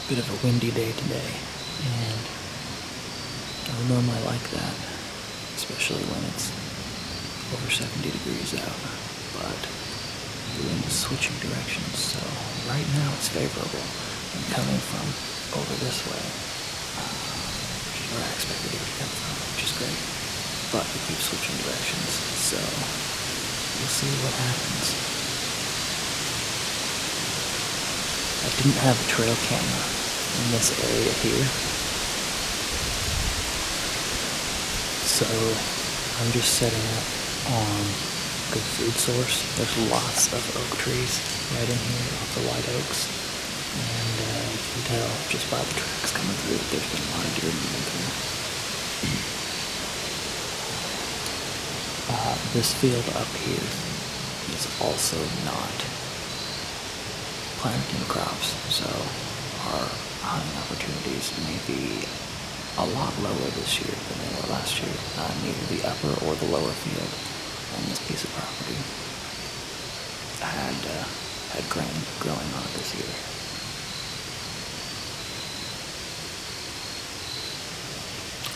Bit of a windy day today, and I don't normally like that, especially when it's over 70 degrees out, but the wind is switching directions, so right now it's favorable. I'm coming from over this way, which is where I expected it to come from, which is great, but it keeps switching directions, so we'll see what happens. I didn't have a trail camera in this area here, so I'm just setting up on good food source. There's lots of oak trees right in here off the white oaks, and you can tell just by the tracks coming through that there's been a lot of deer moving through. This field up here is also not planting crops, so our hunting opportunities may be a lot lower this year than they were last year. Neither the upper or the lower field on this piece of property had grain growing on it this year.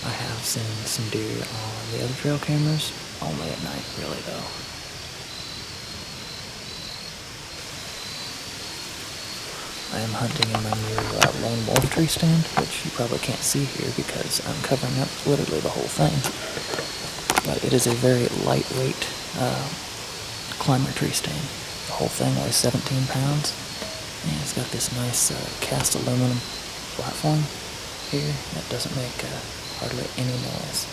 I have seen some deer on the other trail cameras, only at night really though. I am hunting in my new lone wolf tree stand, which you probably can't see here because I'm covering up literally the whole thing. But it is a very lightweight climber tree stand. The whole thing weighs 17 pounds, and it's got this nice cast aluminum platform here that doesn't make hardly any noise.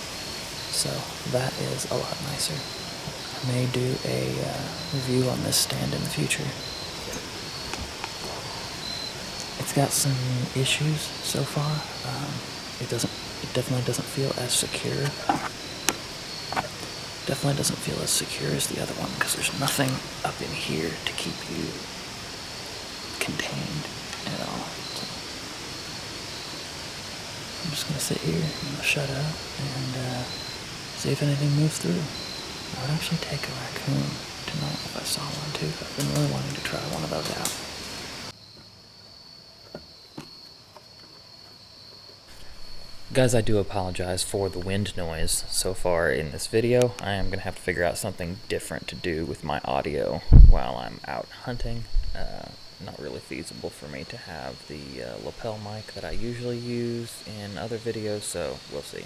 So that is a lot nicer. I may do a review on this stand in the future. It's got some issues so far. It definitely doesn't feel as secure. Definitely doesn't feel as secure as the other one because there's nothing up in here to keep you contained at all. So I'm just gonna sit here and shut up and see if anything moves through. I would actually take a raccoon tonight if I saw one too. I've been really wanting to try one of those out. Guys, I do apologize for the wind noise so far in this video. I am going to have to figure out something different to do with my audio while I'm out hunting. Not really feasible for me to have the lapel mic that I usually use in other videos, so we'll see.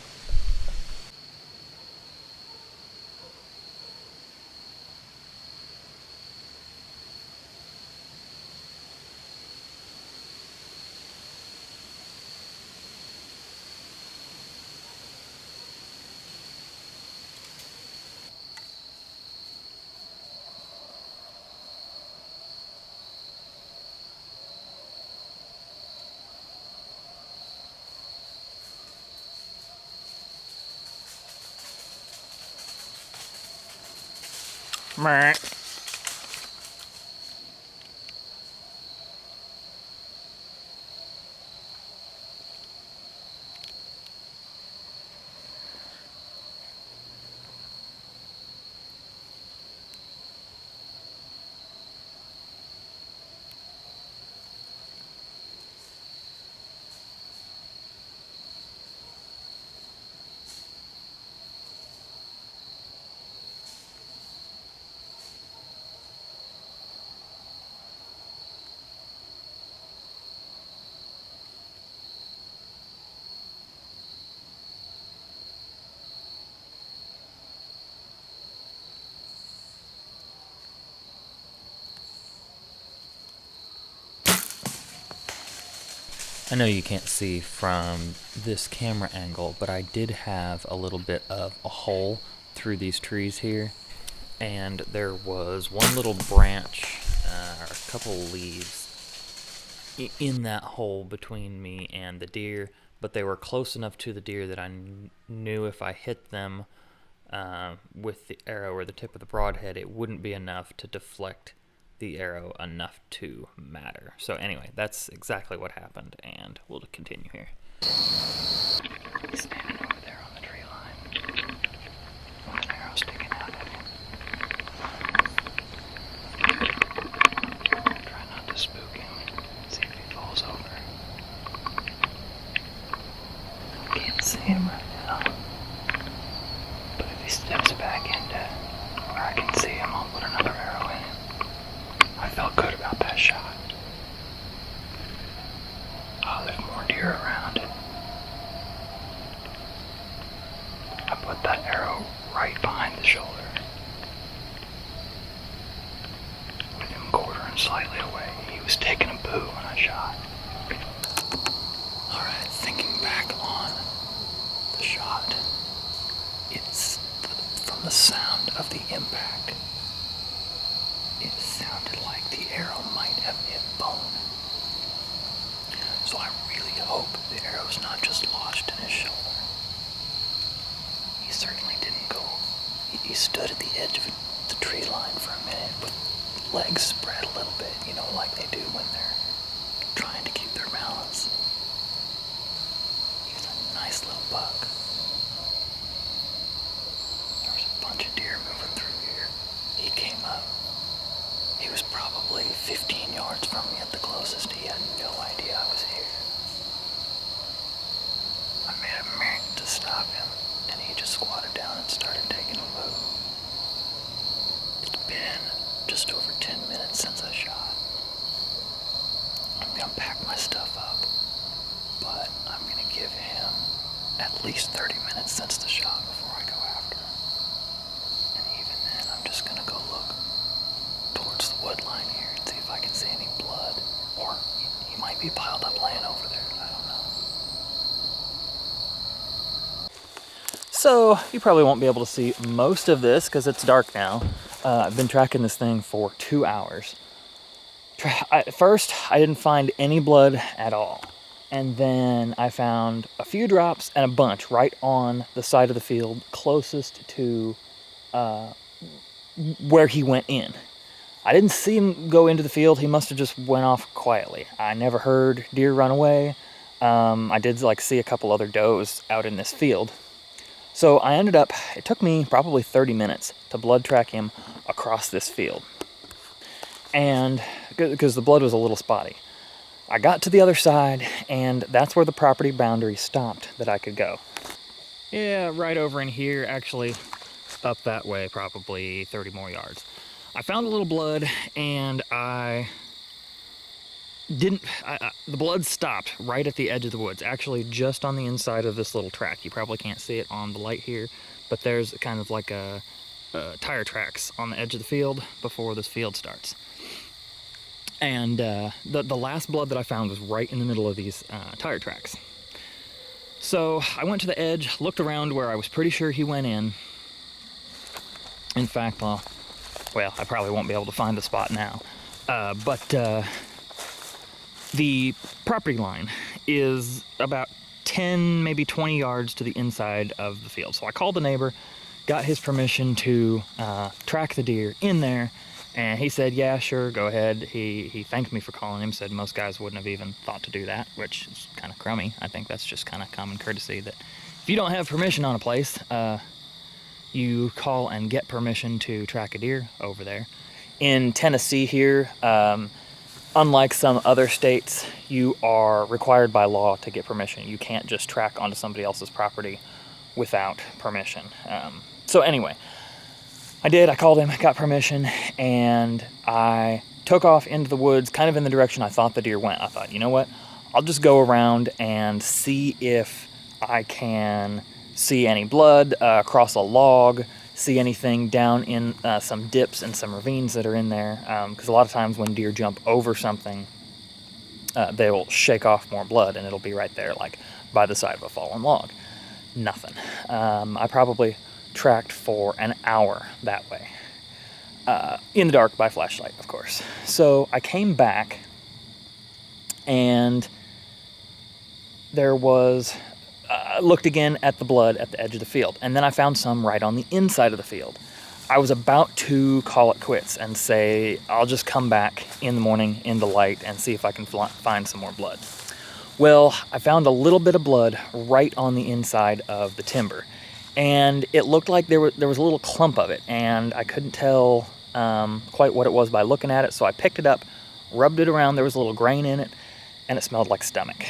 Meh. I know you can't see from this camera angle, but I did have a little bit of a hole through these trees here, and there was one little branch or a couple leaves in that hole between me and the deer, but they were close enough to the deer that I knew if I hit them with the arrow or the tip of the broadhead, it wouldn't be enough to deflect the arrow enough to matter. So anyway, that's exactly what happened, and we'll continue here. He's standing over there on the tree line with an arrow sticking out at him. Try not to spook him. See if he falls over. see him right now. But if he steps back into where I can see him, I'll put another arrow in him. I felt good about that shot. Oh, there's more deer around. I put that arrow right behind the shoulder, with him quartering slightly away. He was taking a boo when I shot. Alright, thinking back on the shot, it's from the sound of the impact. It sounded like the arrow might have hit bone. So I really hope the arrow's not just lodged in his shoulder. He certainly didn't go. He stood at the edge of the tree line for a minute with legs spread a little bit, you know, like they do when they're trying to keep their balance. He was a nice little buck. There was a bunch of deer moving through here. He came up. He was probably 15 yards from me at the closest. He had no idea I was here. I made a move to stop him, and he just squatted down and started taking a move. It's been just over 10 minutes since I shot. I'm gonna pack my stuff up, but I'm gonna give him at least 30 minutes since the shot before I go after him. And even then, I'm just gonna go look towards the wood line here and see if I can see any blood. Or he might be piled up laying over there. I don't know. So you probably won't be able to see most of this because it's dark now. I've been tracking this thing for 2 hours. At first, I didn't find any blood at all. And then I found a few drops and a bunch right on the side of the field closest to where he went in. I didn't see him go into the field. He must have just went off quietly. I never heard deer run away. I did see a couple other does out in this field. So I ended up, it took me probably 30 minutes to blood track him across this field. And because the blood was a little spotty. I got to the other side, and that's where the property boundary stopped that I could go. Yeah, right over in here, actually up that way, probably 30 more yards. I found a little blood, and the blood stopped right at the edge of the woods, actually just on the inside of this little track. You probably can't see it on the light here, but there's kind of like a tire tracks on the edge of the field before this field starts. And the last blood that I found was right in the middle of these tire tracks. So I went to the edge, looked around where I was pretty sure he went in. In fact, well, I probably won't be able to find the spot now. But the property line is about 10, maybe 20 yards to the inside of the field. So I called the neighbor, got his permission to track the deer in there, and he said, yeah, sure, go ahead. He thanked me for calling him, said most guys wouldn't have even thought to do that, which is kind of crummy. I think that's just kind of common courtesy that if you don't have permission on a place, you call and get permission to track a deer over there. In Tennessee here, unlike some other states, you are required by law to get permission. You can't just track onto somebody else's property without permission. So anyway, I did. I called him, got permission, and I took off into the woods, kind of in the direction I thought the deer went. I thought, you know what? I'll just go around and see if I can see any blood across a log, see anything down in some dips and some ravines that are in there. Because a lot of times when deer jump over something, they will shake off more blood, and it'll be right there, like by the side of a fallen log. Nothing. I probably tracked for an hour that way. In the dark by flashlight, of course. So I came back, and there was... looked again at the blood at the edge of the field, and then I found some right on the inside of the field. I was about to call it quits and say, I'll just come back in the morning in the light and see if I can find some more blood. Well, I found a little bit of blood right on the inside of the timber, and it looked like there was a little clump of it, and I couldn't tell quite what it was by looking at it, so I picked it up, rubbed it around. There was a little grain in it, and it smelled like stomach.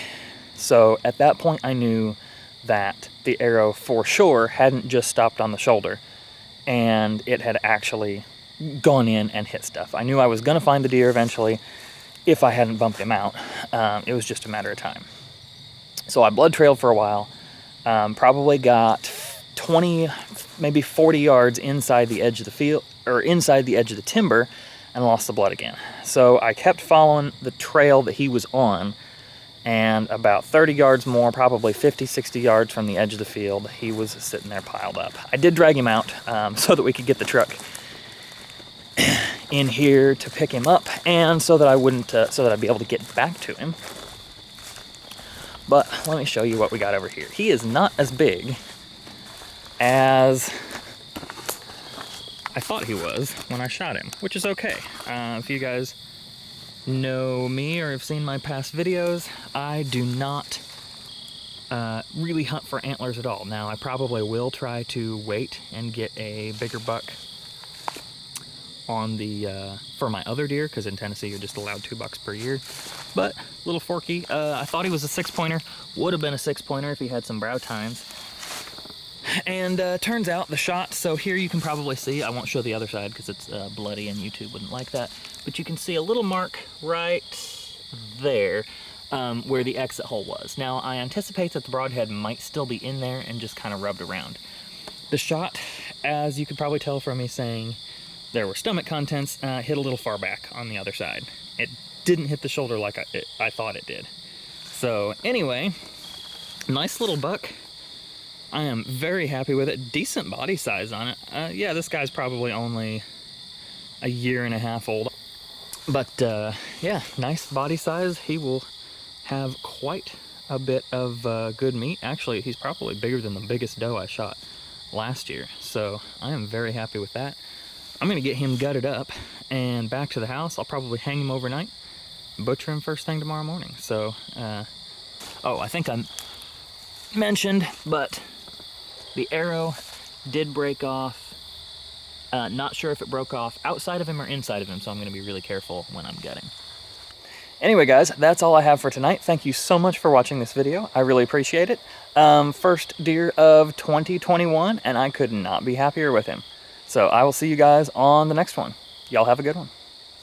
So at that point I knew that the arrow for sure hadn't just stopped on the shoulder and it had actually gone in and hit stuff. I knew I was going to find the deer eventually if I hadn't bumped him out. It was just a matter of time. So I blood trailed for a while, probably got 20, maybe 40 yards inside the edge of the field, or inside the edge of the timber, and lost the blood again. So I kept following the trail that he was on, and about 30 yards more, probably 50, 60 yards from the edge of the field, he was sitting there piled up. I did drag him out so that we could get the truck in here to pick him up, and so that I wouldn't, so that I'd be able to get back to him. But let me show you what we got over here. He is not as big as I thought he was when I shot him, which is okay. If you guys know me or have seen my past videos, I do not really hunt for antlers at all. Now, I probably will try to wait and get a bigger buck on the for my other deer, because in Tennessee you're just allowed 2 bucks per year. But little Forky, I thought he was a 6-pointer. Would have been a 6-pointer if he had some brow tines. And turns out the shot, so here you can probably see, I won't show the other side because it's bloody and YouTube wouldn't like that, but you can see a little mark right there where the exit hole was. Now, I anticipate that the broadhead might still be in there and just kind of rubbed around. The shot, as you could probably tell from me saying there were stomach contents, hit a little far back on the other side. It didn't hit the shoulder like I thought it did. So anyway, nice little buck. I am very happy with it. Decent body size on it. Yeah, this guy's probably only a 1.5 years old. But yeah, nice body size. He will have quite a bit of good meat. Actually, he's probably bigger than the biggest doe I shot last year. So I am very happy with that. I'm gonna get him gutted up and back to the house. I'll probably hang him overnight, butcher him first thing tomorrow morning. So, oh, I think I mentioned, but the arrow did break off. Not sure if it broke off outside of him or inside of him, so I'm gonna be really careful when I'm gutting. Anyway, guys, that's all I have for tonight. Thank you so much for watching this video. I really appreciate it. First deer of 2021, and I could not be happier with him. So I will see you guys on the next one. Y'all have a good one.